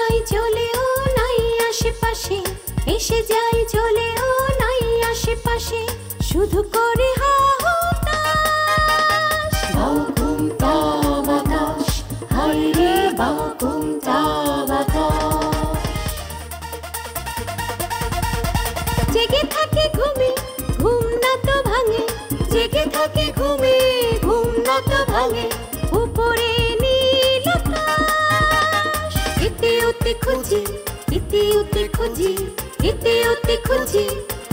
যাই চলেও নাই আশেপাশে, এসে যাই চলেও নাই আশেপাশে, শুধু করে হাহুতাশ। বাউকুমটা বাতাস, হায় রে বাউকুমটা বাতাস। জেগে থাকে ঘুমে, ঘুম না তো ভাঙে, জেগে থাকে ঘুমে, ঘুম না তো ভাঙে, উপরে নীল আকাশ। এতে ওতে খুঁজি, এতে ওতে খুঁজি, এতে ওতে খুঁজি,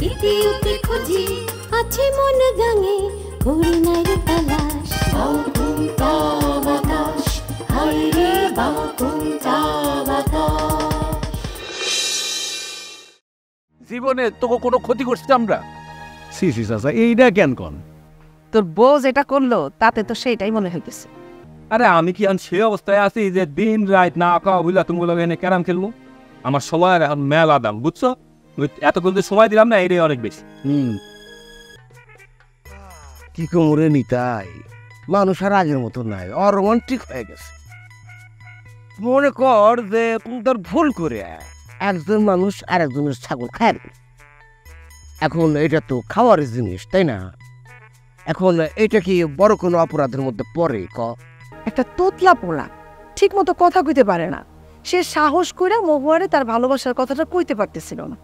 এতে ওতে খুঁজি, আছে মন গাঙে করি নাই রে তালাশ। বাউকুমটা বাতাস, হায় রে বাউকুমটা বাতাস। জীবনে তোকে কোনো ক্ষতি করছি আমরা? সি সি চাচা, এইটা কেন কন? তোর বউ যেটা করলো তাতে তো সেটাই মনে হইতেছে। আরে আমি কি সে অবস্থায় আছি যে দিন রাত না খাওয়া বুঝলা তুমি এনে ক্যারাম খেলবো? আমার সময় এখন মেলা দাম, বুঝছো? এতক্ষণ যে সময় দিলাম না, এটাই অনেক বেশি। কি কোমরে নিতাই, মানুষ আর আগের মতো নাই, অরোমান্টিক হয়ে গেছে। মনে কর যে তোর ভুল করে একজন মানুষ আর একজনের ছাগল খায়। এখন এটা তো খাওয়ার জিনিস, তাই না? এখন এটা কি বড় কোনো অপরাধের মধ্যে পড়ে? একটা তোতলা পোলা ঠিক মতো কথা কইতে পারে না, সে সাহস কইরা মহুয়ারে তার ভালোবাসার কথাটা কইতে পারতেছিল না।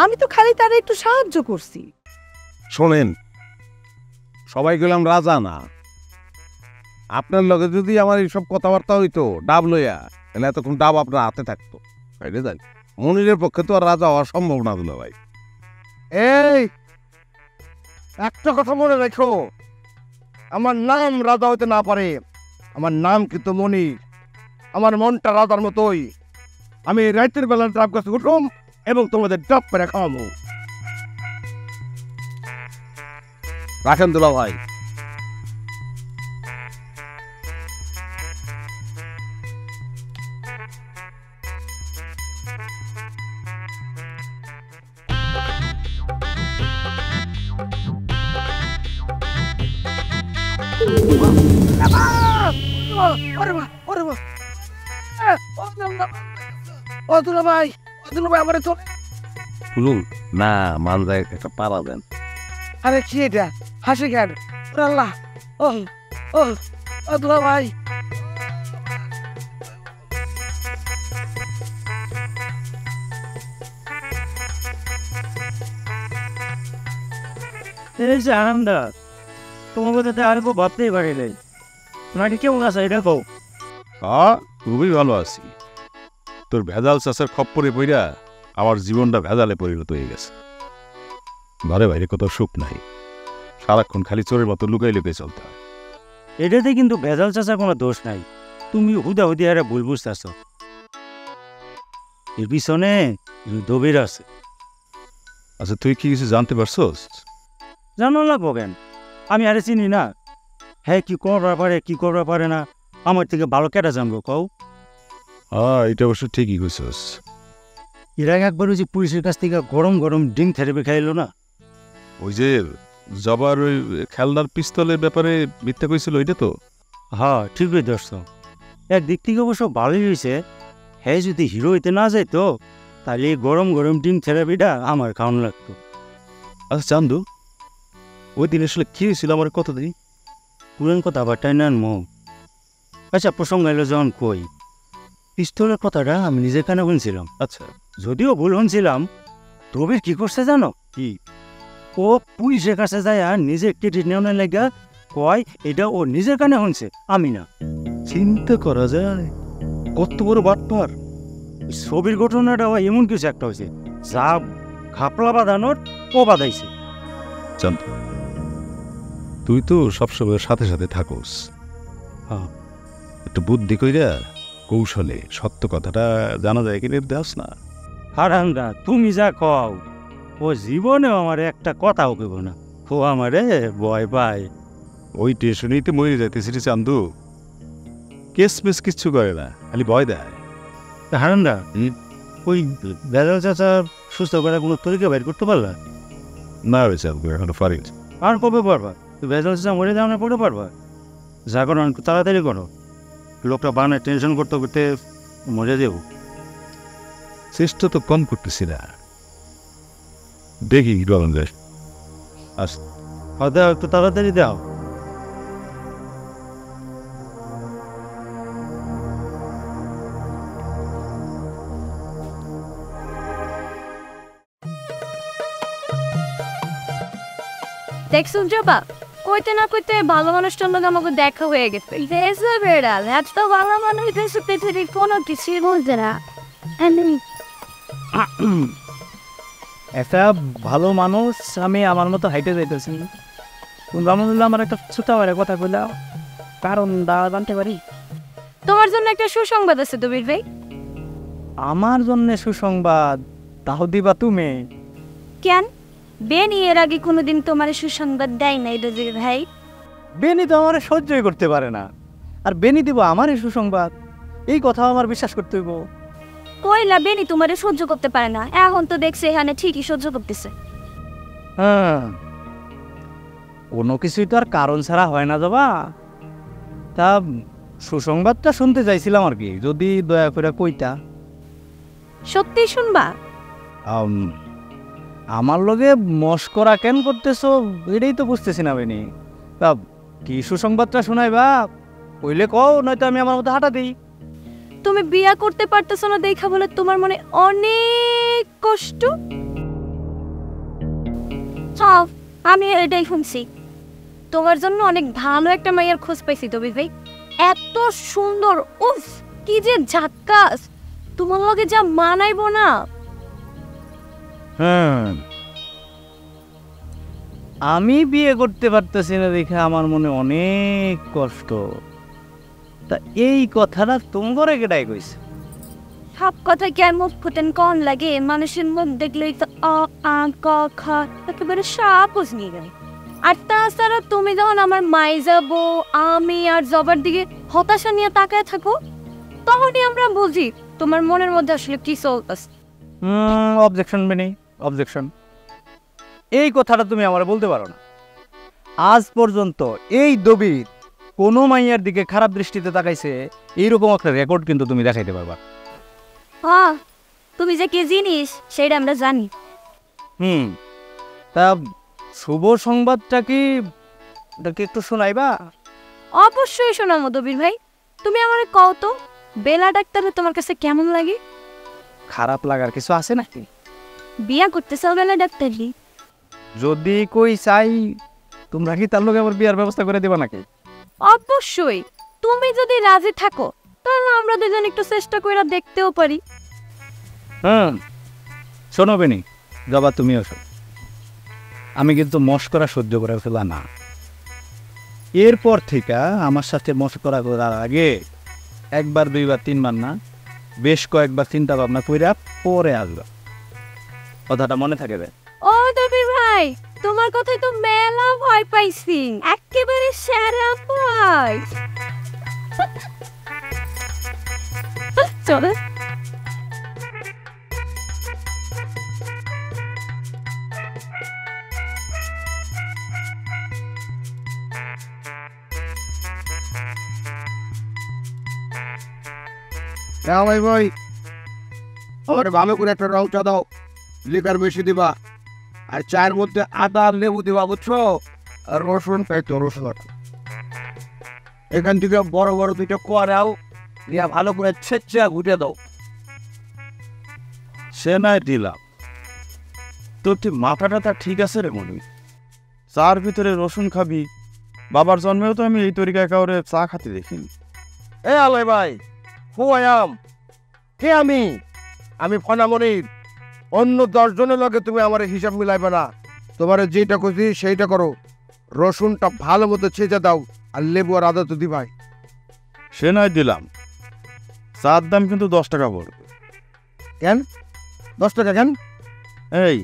আমি তো খালি তারে একটু সাহায্য করছি। শোনেন, সবাই গেলাম রাজা না। আপনার লগে যদি আমার এইসব কথাবার্তা হইতো ডাব লইয়া, তাহলে এতক্ষণ ডাব আপনার হাতে থাকতো। জানি মনিরের পক্ষে তো আর রাজা হওয়া সম্ভব না দুলা ভাই। এই একটা কথা মনে রাখো, আমার নাম রাজা হইতে না পারে, আমার নাম কিন্তু মনির। আমার মনটা রাজার মতোই। আমি রাতের বেলা ডাব গাছে উঠুম এবং তোমাদের ডাব পেরে খাওয়াবো। রাখেন দুলা ভাই। না মালদায় একটা পাড়া দেন। আরে কি এটা হাসি কেন? আল্লাহ, ও ও দুলা ভাই, আনন্দা তোমার কথা আর কেউ ভাবতেই পারি নাই। তোমাকে কেমন আছে এটা কও? খুবই ভালো আছি। তোর ভেজাল চাষের খপ্পরে পইরা আমার জীবনটা ভেজালে পরিণত হয়ে গেছে। ঘরে বাইরে কোথাও সুখ নাই, সারাক্ষণ খালি চোরের মতো লুকাই লুকাই চলতে হয়। এটাতে কিন্তু ভেজাল চাষার কোনো দোষ নাই, তুমি হুদা হুদি আর ভুল বুঝতেছ। এর পিছনে দবির আছে। আচ্ছা তুই কি কিছু জানতে পারছস? জানো না বগেন, আমি আরে চিনি না। হ্যাঁ কি করবার পারে কি করবার পারে না আমার থেকে ভালো কেটা জানবো কও? এটা অবশ্য ঠিকই কইছস। এর আগে একবার ওই যে পুলিশের কাছ থেকে গরম গরম ডিম থেরাপি খাইলো না, ওই যে জবার ওই খেলনার পিস্তলের ব্যাপারে মিথ্যা কইছিল, ওইটা তো? হ্যাঁ ঠিকই ধরছ। একদিক থেকে অবশ্য ভালোই হয়েছে। হ্যাঁ যদি হিরো হইতে না যাইতো তাহলে এই গরম গরম ডিম থেরাপিটা আমার খাওয়ানো লাগতো। আচ্ছা চান্দু, ওই দিন আসলে কি হয়েছিল আমার কত দিন? পুরান কথা আবার টাই নেন মো। আচ্ছা প্রসঙ্গ এলো যখন কই, পিস্তলের কথাটা আমি নিজের কানে শুনছিলাম। আচ্ছা, যদিও ভুল শুনছিলাম। তবে কি করছে জানো? কি? ও পুলিশের কাছে যায় আর নিজের ক্রেডিট নেওয়ার লেগা কয় এটা ও নিজের কানে শুনছে, আমি না। চিন্তা করা যায় কত বড় বাটপার। ছবির ঘটনাটা এমন কিছু একটা হয়েছে যা ঘাপলা বাঁধানোর ও বাঁধাইছে। চান্দু, তুই তো সবসময় সাথে সাথে থাকোস। হ্যাঁ, একটু বুদ্ধি কইরা কৌশলে সত্য কথাটা জানা যায় কি দেওয়াস না? হারান্দা তুমি যা কও, ও জীবনেও আমার একটা কথাও কইব না। ও আমারে ভয় পায়। ওই টেনশনেই তো মরে যাইতেছি রে চান্দু। কেস মেস কিচ্ছু করে না, খালি ভয় দেয়। হারান্দা ওই বেলাল চাচা সুস্থ করার কোনো তরিকা বের করতে পারলা? না রে চান্দু, এখনো পারি। আর কবে পারবা? বেলাল চাচা মরে যাওয়া না পড়ে পারবা? যা করো একটু তাড়াতাড়ি করো, লোকটা বানায় টেনশন করতে করতে মরে দেব। চেষ্টা তো কম করতেছি না, দেখি কি করা যায়। আস দাও, একটু তাড়াতাড়ি দাও। দেখছো জবা, কইতে না কইতে ভালো মানুষটার লোক আমাকে দেখা হয়ে গেছে। বেড়াল এত ভালো মানুষ দেশে পৃথিবীর কোনো কিছুই বলতে না। একটা ভালো মানুষ আমি আমার মতো হাইটে যাইতেছি, রহমতুল্লাহ আমার একটা ছোট কথা কইলাম, কারণ দাওয়া জানতে পারি। তোমার জন্য একটা সুসংবাদ আছে দবির ভাই। আমার জন্য সুসংবাদ তাও দিবা তুমি? কেন বেনি এর আগে কোনোদিন তোমার সুসংবাদ দেয় নাই দবির ভাই? বেনি তো আমার সহ্যই করতে পারে না, আর বেনি দিব আমার সুসংবাদ, এই কথা আমার বিশ্বাস করতে হইব। কইলা বেনি তোমারে সহ্য করতে পারে না, এখন তো দেখছে এখানে ঠিকই সহ্য করতেছে। হ্যাঁ, কোনো কিছুই তো আর কারণ ছাড়া হয় না যাবা। তা সুসংবাদটা শুনতে চাইছিলাম আর কি, যদি দয়া করে কইতা। সত্যি শুনবা? আমার লগে মস্করা কেন করতেছো এটাই তো বুঝতেছি না বেনি। তা কি সুসংবাদটা শোনাইবা কইলে কও, নয়তো আমি আমার মতো হাঁটা দিই। তুমি বিয়া করতে পারতেছো না দেখা বলে তোমার মনে অনেক কষ্ট? হ্যাঁ, আমি এটাই শুনছি। তোমার জন্য অনেক ভালো একটা মাইয়ার খোঁজ পাইছি দবির ভাই। এত সুন্দর, উফ কি যে ঝাক্কাস, তোমার লগে যা মানাইবো না। হ্যাঁ, আমি বিয়ে করতে পারতেছি না দেখে আমার মনে অনেক কষ্ট। তা এই কথাটা তোমার কেটাই কইছে? সব কথা কি আর মুখ ফুটেন কন লাগে? মানুষের মুখ দেখলেই তো অ আ ক খ একেবারে সব বুঝ নিয়ে গেল। আর তাছাড়া তুমি যখন আমার মাই যাবো আমি আর জবার দিকে হতাশা নিয়ে তাকায় থাকো, তখনই আমরা বুঝি তোমার মনের মধ্যে আসলে কি চলতেছে। অবজেকশন বেনি, অবজেকশন। এই কথাটা তুমি আমার বলতে পারো না। আজ পর্যন্ত এই দবির কোনো মাইয়ার দিকে খারাপ দৃষ্টিতে তাকাইছে এইরকম একটা রেকর্ড কিন্তু তুমি দেখাইতে পারবা। হ্যাঁ, তুমি যে কি জিনিস সেটা আমরা জানি। তা শুভ সংবাদটা কি একটু শোনাইবা? অবশ্যই শোনাবো দবির ভাই। তুমি আমার কও তো, বেলা ডাক্তারে তোমার কাছে কেমন লাগে? খারাপ লাগার কিছু আছে নাকি? বিয়া করতে চাও বেলা ডাক্তার? যদি কই চাই, তোমরা কি তার লোকে আবার বিয়ার ব্যবস্থা করে দিবা নাকি? অবশ্যই, তুমি যদি রাজি থাকো তাহলে আমরা দুজন একটু চেষ্টা করে দেখতেও পারি। শোনো বেনি, জবা তুমিও শোনো, আমি কিন্তু মস্করা সহ্য করে ফেলা না। এরপর থেকে আমার সাথে মস্করা করার আগে একবার দুইবার তিনবার না, বেশ কয়েকবার চিন্তা ভাবনা কইরা পরে আসবা। কথাটা মনে থাকে? ও দবির ভাই, তোমার কথাই তো মেলা ভয় পাইছি, একেবারে সেরা ভয়। চলো। ভাই ভাই, আমার ভালো করে একটা রং চা দাও, লিকার বেশি দিবা, আর চায়ের মধ্যে আদা আর লেবু দিবা, বুঝছো? আর রসুন খাইতো, রসুন। এখান থেকে বড় বড় দুইটা কোয়ারাও দিয়া ভালো করে ছেঁচা ঘুটে দাও। সে নাই দিলাম, তোর তুই মাথাটা তা ঠিক আছে রে মনি। চার ভিতরে রসুন খাবি? বাবার জন্মেও তো আমি এই তরিকায় কাউরে চা খাতে দেখিনি। এ আলয় ভাই, হু আই অ্যাম, কে আমি? আমি ফনামনির। অন্য 10 জনের লগে তুমি আমার হিসাব মিলাইবে না। তোমার যেটা খুশি সেইটা করো। রসুনটা ভালো মতো ছেঁচে দাও, আর লেবু আর আদা তো দিবাই। সে নাই দিলাম, চার দাম কিন্তু 10 টাকা পড়বে। কেন 10 টাকা কেন? এই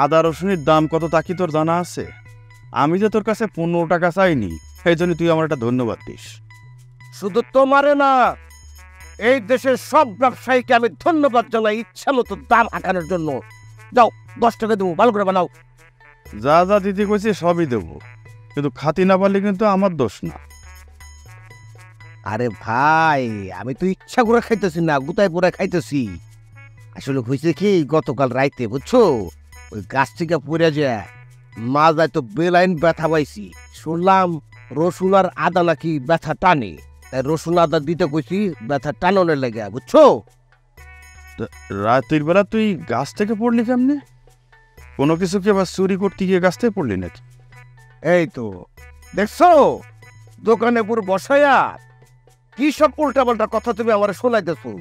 আদা রসুনের দাম কত তা কি তোর জানা আছে? আমি যে তোর কাছে 15 টাকা চাইনি, সেই জন্য তুই আমার একটা ধন্যবাদ দিস। শুধু তোমারে না, এই দেশের সব ব্যবসায়ীকে আমি ধন্যবাদ জানাই ইচ্ছা মতো দাম আঁকানোর জন্য। যাও, 10 টাকা দেবো, ভালো করে বানাও। যা যা দিতে কইছি সবই দেবো, কিন্তু খাতি না পারলে কিন্তু আমার দোষ না। আরে ভাই, আমি তো ইচ্ছা করে খাইতেছি না, গুতায় পরে খাইতেছি। আসলে হয়েছে কি গতকাল রাইতে বুঝছো ওই গাছ থেকে পড়ে যায় মা যায় তো বেলাইন ব্যথা পাইছি শুনলাম রসুন আর আদা নাকি ব্যথা টানে তাই রসুন আদা দিতে কইছি ব্যথা টানোনের লেগে বুঝছো। রাতের বেলা তুই গাছ থেকে পড়লি কেমনে? কোনো কিছু কি আবার চুরি করতে গিয়ে গাছ থেকে পড়লি নাকি? এই তো দেখছো দোকানে পুরো বসায়া কি সব উল্টা পাল্টা কথা তুমি আমার শোনাইতেছো।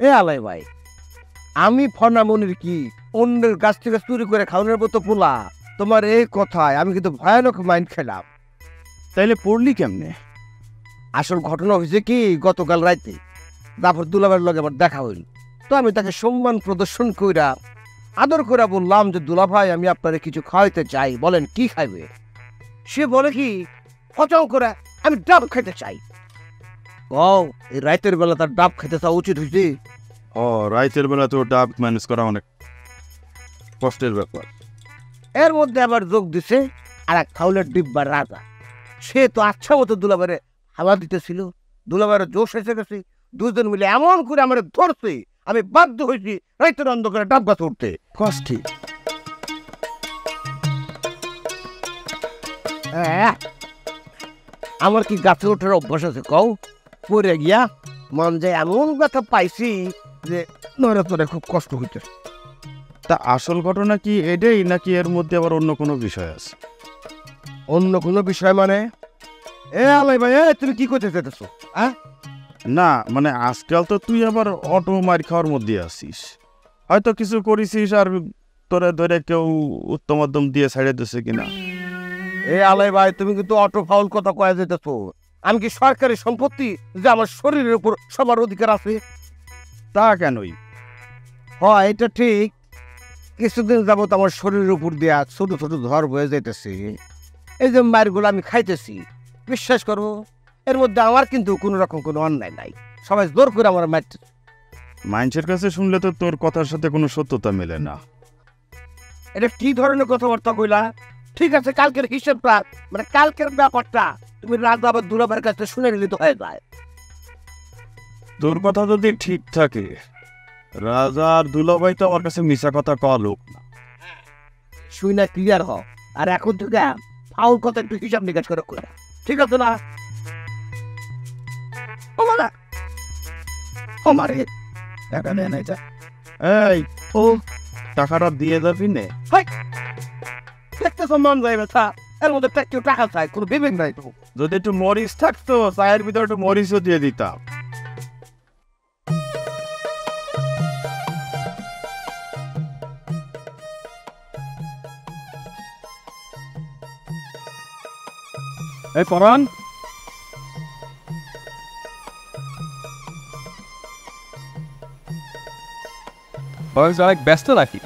এ আলাই ভাই আমি ফনামনির কি অন্যের গাছ থেকে চুরি করে খাওয়ানোর মতো পোলা? তোমার এই কথায় আমি কিন্তু ভয়ানক মাইন্ড খেলাম। তাইলে পড়লি কেমনে? আসল ঘটনা হয়েছে কি গতকাল রাতে জাফর দুলাভাইয়ের লগে আমার দেখা হইল তো আমি তাকে সম্মান প্রদর্শন কইরা আদর করে বললাম যে দুলাভাই আমি আপনারে কিছু খাওয়াইতে চাই, বলেন কি খাইবে? সে বলে কি ফচাও করে আমি ডাব খাইতে চাই। ও এই রাতের বেলা তার ডাব খেতে চাওয়া উচিত হয়েছে? ও রাতের বেলা তো ডাব ম্যানেজ করা অনেক কষ্টের ব্যাপার। এর মধ্যে আবার যোগ দিছে আর এক খাউলের ডিব্বার রাজা। সে তো আচ্ছা মতো দুলাভাইরে হাওয়া দিতেছিল, দুলাভাইয়ের জোশ এসে গেছে, দুজন মিলে এমন করে আমার ধরছে আমি বাধ্য হয়েছি রাতের অন্ধকারে ডাব গাছ উঠতে। কষ্টে আমার কি গাছে ওঠার অভ্যাস আছে কও? পরে গিয়া মন যায় এমন কথা পাইছি যে নড়ে তোরে খুব কষ্ট হইতে। তা আসল ঘটনা কি এটাই নাকি এর মধ্যে আবার অন্য কোনো বিষয় আছে? অন্য কোনো বিষয় মানে? এ আলাই ভাই তুমি কি করতে চাইতেছো? না মানে আজকাল তো তুই আবার অটো মার খাওয়ার মধ্যে আছিস, হয়তো কিছু করেছিস আর তোরে ধরে কেউ উত্তম মধ্যম দিয়ে ছাড়িয়ে দিচ্ছে কিনা। এ আলাই ভাই তুমি কিন্তু অটো ফাউল কথা কয়ে যেতেছো। আমি কি সরকারি সম্পত্তি যে আমার শরীরের উপর সবার অধিকার আছে? তা কেনই? হয় এটা ঠিক, কিছুদিন যাবত আমার শরীরের উপর দিয়া ছোট ছোট ধর বয়ে যাইতেছে। এই যে মায়েরগুলো আমি খাইতেছি, বিশ্বাস করো এর মধ্যে আমার কিন্তু কোনো রকম কোনো অন্যায় নাই, সবাই জোর করে আমার মারতে। মানুষের কাছে শুনলে তো তোর কথার সাথে কোনো সত্যতা মেলে না। এটা কি ধরনের কথাবার্তা কইলা? ঠিক আছে কালকের হিসেবটা মানে কালকের ব্যাপারটা তুমি রাজা আবার দুলাভাইয়ের কাছে শুনে নিলে তো হয়ে যায়। তোর কথা যদি ঠিক থাকে, রাজা আর দুলাভাই তো আমার কাছে মিশা কথা কওয়া লোক না। শুই না ক্লিয়ার হ, আর এখন থেকে ফাউল কথা একটু হিসাব নিকাশ করে কইরা, ঠিক আছে না? ও মালা ও মারে টাকা নেই না যা। এই ও টাকাটা দিয়ে যাবি নে। দেখতেছো মন যাইবে ছা, এর মধ্যে কেউ টাকা চায়, কোনো বিবেক নাই তো। যদি একটু মরিচ থাকতো চায়ের ভিতরে একটু মরিচও দিয়ে দিতাম। এই পরান অনেক ব্যস্ত নাকি?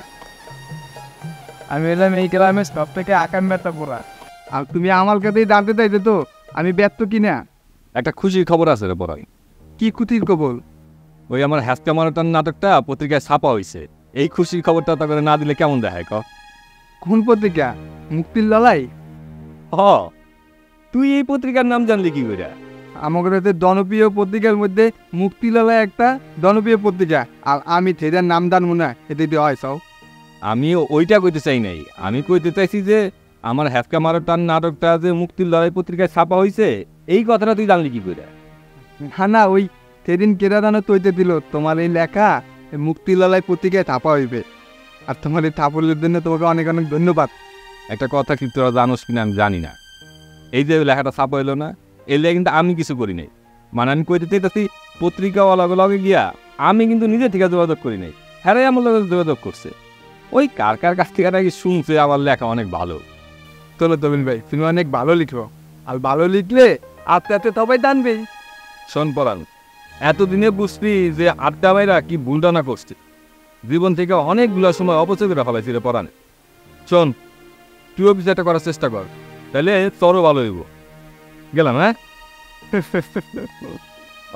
আমি এলাম এই গ্রামে সব থেকে আকাম ব্যথা পড়া, আর তুমি আমার কাছেই জানতে চাইছো তো আমি ব্যর্থ কিনা। একটা খুশির খবর আছে রে পরান। কি কুতির কবল? ওই আমার হ্যাসকা মারাটার নাটকটা পত্রিকায় ছাপা হয়েছে। এই খুশির খবরটা তা করে না দিলে কেমন দেখায় ক? কোন পত্রিকা? মুক্তির লড়াই? হ, তুই এই পত্রিকার নাম জানলি কি করে? আমাদের জনপ্রিয় পত্রিকার মধ্যে মুক্তিলালা একটা জনপ্রিয় পত্রিকা, আর আমি সেটার নাম জানবো না, এতে দিয়ে হয় সব। আমি ওইটা কইতে চাই নাই, আমি কইতে চাইছি যে আমার হ্যাসকা মারাটার নাটকটা যে মুক্তির লড়াই পত্রিকায় ছাপা হয়েছে এই কথাটা তুই জানলি কি করে? হ্যাঁ না, ওই সেদিন কেরা দানো তৈতে দিল তোমার এই লেখা মুক্তিলালাই পত্রিকায় ছাপা হইবে, আর তোমার এই ছাপলের জন্য তোমাকে অনেক অনেক ধন্যবাদ। একটা কথা কি তোরা জানোস কিনা আমি জানি না, এই যে লেখাটা ছাপা হইলো না এই লেখা কিন্তু আমি কিছু করি নাই। মানে আমি কইতে চাইতেছি পত্রিকাওয়ালা লগে গিয়া আমি কিন্তু নিজে থেকে যোগাযোগ করি নাই, হ্যাঁ আমার লগে যোগাযোগ করছে। ওই কার কার কাছ থেকে নাকি শুনছে আমার লেখা অনেক ভালো। চলো তবিন ভাই, তুমি অনেক ভালো লিখো, আর ভালো লিখলে আস্তে আস্তে সবাই জানবে। শোন পরান, এতদিনে বুঝবি যে আড্ডা ভাইরা কি ভুলটানা করছে, জীবন থেকে অনেকগুলো সময় অপচয় করে ফেলাইছি রে পরান। শোন তুইও বিষয়টা করার চেষ্টা কর, তাহলে তোরও ভালো হইব। গেলাম হ্যাঁ।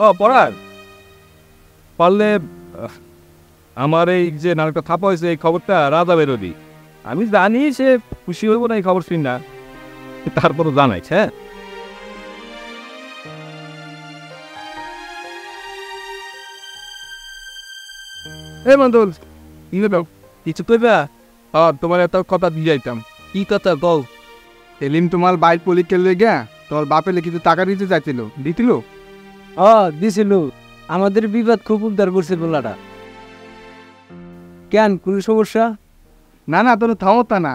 ও পরান, পারলে আমার এই যে নাটকটা ছাপা হয়েছে এই খবরটা রাজা বেরোদি, আমি জানি সে খুশি হইব না এই খবর শুন না, তারপরও জানাইছে। হ্যাঁ এই মন্দল ইয়ে দাও কিছু কইবা তোমার এত কথা দিয়ে যাইতাম কি কথা বল সেলিম তোমার বাইক পরীক্ষা লয়ে গা তোমার বাপেলে কিছু টাকা দিতে চাইছিল দিছিল দিছিল আমাদের বিবাদ খুব উদ্ধার করছে বলাটা কেন কোনো সমস্যা না না তোর থামতা না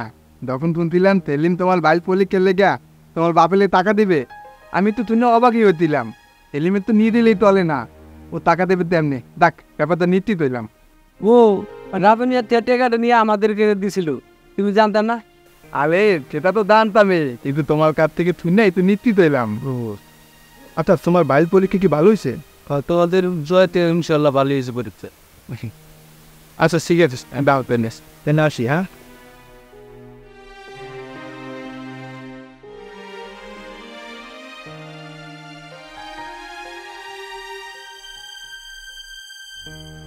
যখন শুনছিলাম সেলিম তোমার বাইক পরীক্ষা লয়ে গা তোমার বাপেলে টাকা দিবে আমি তো তুমি অবাকই হইছিলাম সেলিমের তো নিয়ে দিলেই চলে না ও টাকা দেবে তেমনি দেখ ব্যাপারটা নিশ্চিত হইলাম ও রাবণিয়া টাকাটা নিয়ে আমাদেরকে দিছিল তুমি জানতাম না আরে সেটা তো জানতামই কিন্তু তোমার কাছ থেকে শুনে তো নিশ্চিত হইলাম আচ্ছা তোমার বাইক পরীক্ষা কি ভালো হয়েছে তোমাদের জয়তে ইনশাল্লাহ ভালো হয়েছে পরীক্ষা আচ্ছা ঠিক আছে দাও তেনে আসি হ্যাঁ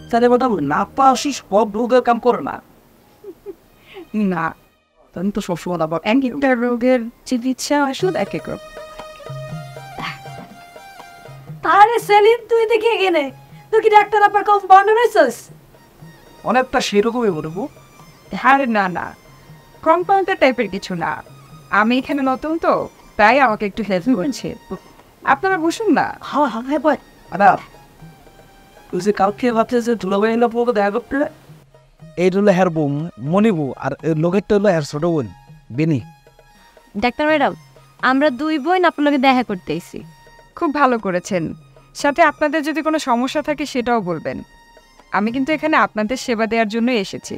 তাহলে কথা না পাশি সব রোগের কাম করো না না তুমি তো সবসময় আবার একটা রোগের চিকিৎসা ওষুধ এক এক রকম। আরে সেলিম তুই দেখে গেলে তুই কি ডাক্তার আপার কম বানাইছিস অনেকটা সেরকমই বলবো। আরে না না কম্পাউন্ডার টাইপের কিছু না, আমি এখানে নতুন তো তাই আমাকে একটু হেল্প করছে। আপনারা বসুন না। হ্যাঁ হ্যাঁ হ্যাঁ বল তুই যে কালকে ভাবছে যে দুলাভাই এলো পরে দেখা করতে এইটা হলো হ্যার বোন মনিবু আর লোকেরটা হলো হ্যার ছোট বোন বেনি। ডাক্তার ম্যাডাম আমরা দুই বোন আপনার লগে দেখা করতে এসেছি। খুব ভালো করেছেন, সাথে আপনাদের যদি কোনো সমস্যা থাকে সেটাও বলবেন। আমি কিন্তু এখানে আপনাদের সেবা দেওয়ার জন্য এসেছি।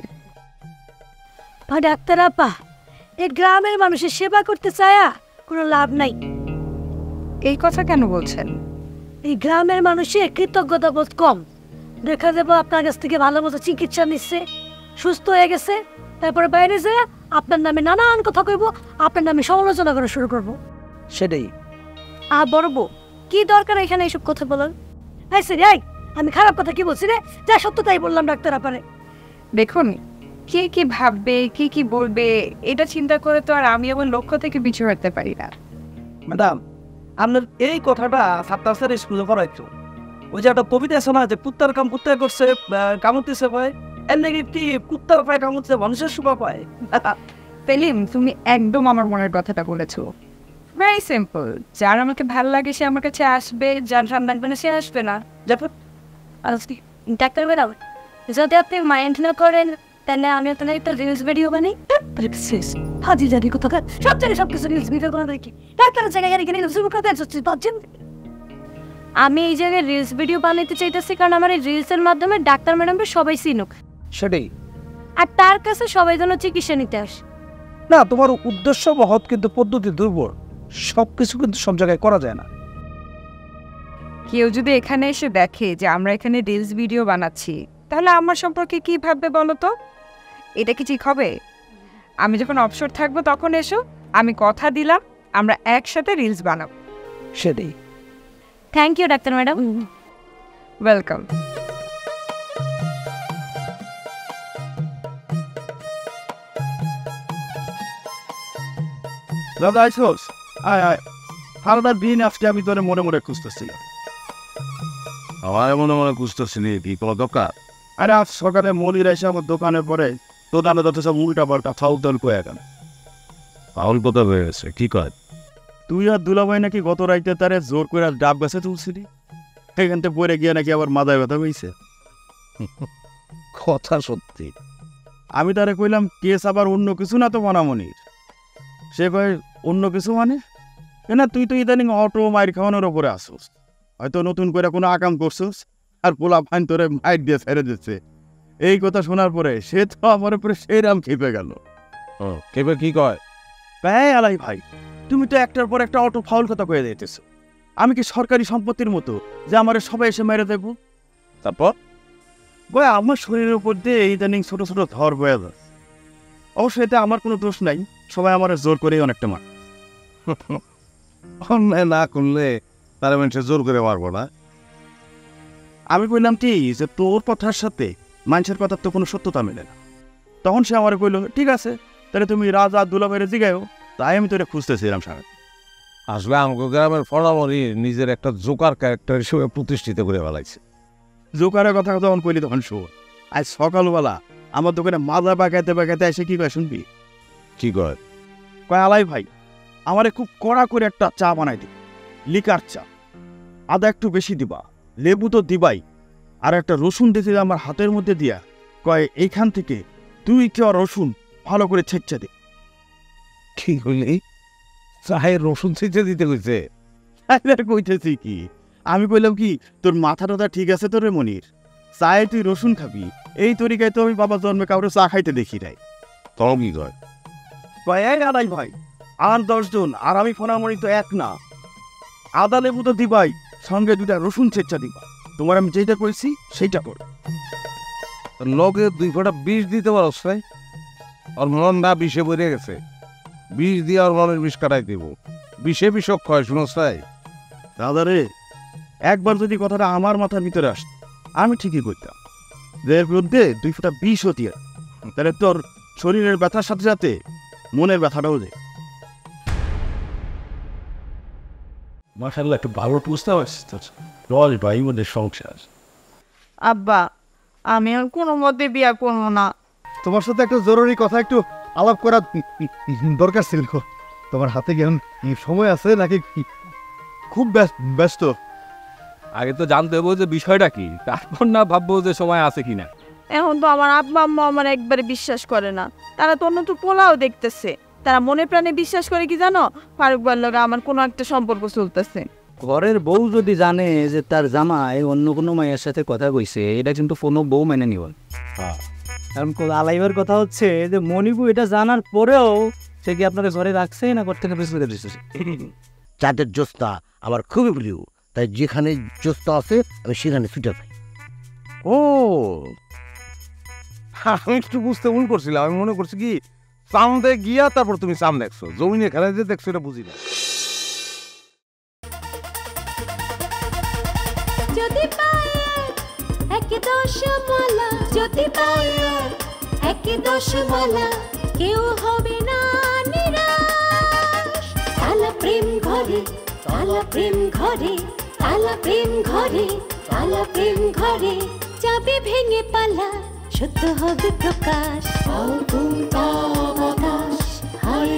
ডাক্তার আপা এই গ্রামের মানুষের সেবা করতে চায়া কোনো লাভ নাই। এই কথা কেন বলছেন? এই গ্রামের মানুষের কৃতজ্ঞতা বোধ কম। দেখা যাবো আপনার কাছ থেকে ভালো মতো চিকিৎসা নিচ্ছে, সুস্থ হয়ে গেছে, তারপরে বাইরে যেয়ে আপনার নামে নানান কথা কইব, আপনার নামে সমালোচনা করা শুরু করব। সেটাই বড় বউ কি দরকার এখানে এইসব কথা বলার? আমি খারাপ কথা কি বলছি রে? যা সত্য তাই বললাম ডাক্তার আপারে। দেখুন কে কি ভাববে কে কি বলবে এটা চিন্তা করে তো আর আমি আমার লক্ষ্য থেকে পিছু হতে পারি না। ম্যাডাম আপনার এই কথাটা ছাত্র স্কুলে করাইছো। ওই যে একটা কবিতা আছে না যে কুত্তার কাম কুত্তায় করছে কামড়তেছে পায়, এর নাকি কি কুত্তার পায় কামড়তে মানুষের শোভা পায়। সেলিম তুমি একদম আমার মনের কথাটা বলেছো। ভেরি সিম্পল, যার আমাকে ভালো লাগে সে আমার কাছে আসবে, যার ভালো লাগবে না সে আসবে না। ডাক্তার ম্যাডাম যদি আপনি মাইন্ড না করেন তাহলে আমি আপনার একটা রিলস ভিডিও বানাই। হাজি জানি কোথাকার সব জায়গায় সব কিছু রিলস ভিডিও করে দেখি। ডাক্তারের জায়গায় এখানে শুরু করতে পারছেন। আমি এই জায়গায় রিলস ভিডিও বানাইতে চাইতেছি কারণ আমার এই রিলসের মাধ্যমে ডাক্তার ম্যাডামকে সবাই চিনুক, সেটাই। আর তার কাছে সবাই যেন চিকিৎসা নিতে আসে। না তোমার উদ্দেশ্য মহৎ কিন্তু পদ্ধতি দুর্বল, সব কিছু কিন্তু সব জায়গায় করা যায় না। কেউ যদি এখানে এসে দেখে যে আমরা এখানে রিলস ভিডিও বানাচ্ছি তাহলে আমার সম্পর্কে কি ভাববে বলো তো? এটা কি ঠিক হবে? আমি যখন অবসর থাকবো তখন এসো, আমি কথা দিলাম আমরা একসাথে রিলস বানাবো। সেটাই। Thank you doctor madam. Welcome. দাদা আইসোস আয় আয় হারাদার দিন আজকে আমি তোরে মনে মনে খুঁজতেছি। আমার মনে মনে খুঁজতেছি নি কি কোনো দরকার? আরে আজ সকালে মনির এসে আমার দোকানে পরে তো দানে তো সব উল্টা পাল্টা ফাউল কয়ে গেল। পাউল কথা হয়ে গেছে কি কয়? তুই আর দুলাভাই নাকি গত রাইতে তারে জোর করে ডাব গাছে তুলছিলি, সেখান থেকে পরে গিয়ে নাকি আবার মাথায় ব্যথা হয়েছে। কথা সত্যি। আমি তারে কইলাম কেস আবার অন্য কিছু না তো মনামনির। সে কয় অন্য কিছু মানে না, তুই তো ইদানিং অটো মাইর খাওয়ানোর ওপরে আসোস, হয়তো নতুন করে কোনো আকাম করছোস আর পোলা ফাইন তোরে মাইর দিয়ে ছেড়ে দিচ্ছে। এই কথা শোনার পরে সে তো আমার উপরে সেই রাম খেপে গেল। কেবে কি কয়? ভাই আলাই ভাই, তুমি তো একটার পর একটা অটো ফাউল কথা কয়ে দিতেছো। আমি কি সরকারি সম্পত্তির মতো যে আমার সবাই এসে মেরে দেবো? তারপর বয় আমার শরীরের উপর দিয়ে ইদানিং ছোট ছোট ধর বয়ে যায়। অবশ্য এতে আমার কোনো দোষ নাই, সবাই আমার জোর করেই অনেকটা মার। অন্যায় না করলে তারা মানুষের জোর করে মারবো না। আমি বললাম কি যে তোর কথার সাথে মানুষের কথার তো কোনো সত্যতা মেলে না। তখন সে আমার কইল ঠিক আছে তাহলে তুমি রাজা দুলাভাইয়ের জিগায়ও, তাই আমি তোরে খুঁজতেছিলাম সারা। আসলে আমাকে গ্রামের ফড়ামণি নিজের একটা জোকার ক্যারেক্টার হিসেবে প্রতিষ্ঠিত করে ফেলাইছে। জোকারের কথা যখন কইলি তখন শো আজ সকালবেলা আমার দোকানে মাজা বাগাইতে বাগাইতে এসে কি কয় শুনবি? কি কয়? কয় আলাই ভাই আমারে খুব কড়া করে একটা চা বানাই দিবি, লিকার চা, আদা একটু বেশি দিবা, লেবু তো দিবাই, আর একটা রসুন দিতে আমার হাতের মধ্যে দিয়া কয় এইখান থেকে 2 কোয়া রসুন ভালো করে ছেঁচে দে। কি কইলি? চায়ের রসুন ছিঁচে দিতে কইছে? কইতেছি কি, আমি কইলাম কি তোর মাথা টাথা ঠিক আছে তোর রে মনির? চায়ে তুই রসুন খাবি, এই তরিকায় তো আমি বাবা জন্মে কাউরে চা খাইতে দেখি নাই। তখন কি কয়? কয় এই আদাই ভাই আর 10 জন, আর আমি ফোনামণি তো এক না, আদা লেবু তো দিবাই, সঙ্গে 2টা রসুন ছেঁচা দিবা। তোমার আমি যেটা কইছি সেইটা কর। লগে 2 ফোঁটা বিষ দিতে পারস ভাই? ওর মনটা বিষে ভরে গেছে, বিষ দিয়ে ওর মনের বিষ কাটাই দিব। বিষে বিষক হয়, শুনোস ভাই? দাদা রে, একবার যদি কথাটা আমার মাথার ভিতরে আসত আমি ঠিকই করতাম, এর বিরুদ্ধে 2 ফোঁটা বিষও দিয়ে, তাহলে তোর শরীরের ব্যথার সাথে সাথে মনের ব্যথাটাও দেয়। মাশাআল্লাহ, একটু ভালো প্রস্তাব আসছে। রল ভাই মধ্যে সংসার। আব্বা আমি আর কোনো মতে বিয়া করবো না। তোমার সাথে একটা জরুরি কথা একটু আলাপ করা দরকার ছিল। তোমার হাতে কি এখন সময় আছে নাকি খুব ব্যস্ত? আগে তো জানতে হবে যে বিষয়টা কি, তারপর না ভাববো যে সময় আছে কিনা। এখন তো আমার আব্বা আম্মা আমার একবারে বিশ্বাস করে না, তারা তো অন্য তো পোলাও দেখতেছে। তারা মনে প্রাণে বিশ্বাস করে কি জানো, ফারুক ভাইয়ের লগে আমার কোনো একটা সম্পর্ক চলতেছে। ঘরের বউ যদি জানে যে তার জামাই অন্য কোনো মায়ের সাথে কথা কইছে, এটা কিন্তু কোনো বউ মেনে নিব। কারণ আলাইবার কথা হচ্ছে যে মনিবু এটা জানার পরেও সে কি আপনাকে ঘরে রাখছে না ঘর থেকে বের করে দিচ্ছে? চাঁদের জোস্তা আমার খুবই প্রিয়, তাই যেখানে জোস্তা আছে আমি সেখানে ছুটে যাই। ও, আমি একটু বুঝতে ভুল করছিলাম। আমি মনে করছি কি চাঁদে গিয়া তারপর তুমি চাঁদ দেখছো, জমিনে খেলা যে দেখছো এটা বুঝি না। যদি পায়ে একে 10 মালা, যদি পায়ে একে 10 মালা, কেউ হবে না নিরাশ। তালা প্রেম ঘরে, তালা প্রেম ঘরে, তালা প্রেম ঘরে, তালা প্রেম ঘরে, যাবে ভেঙে পালা, সত্য হবে প্রকাশ। বাতাস হায়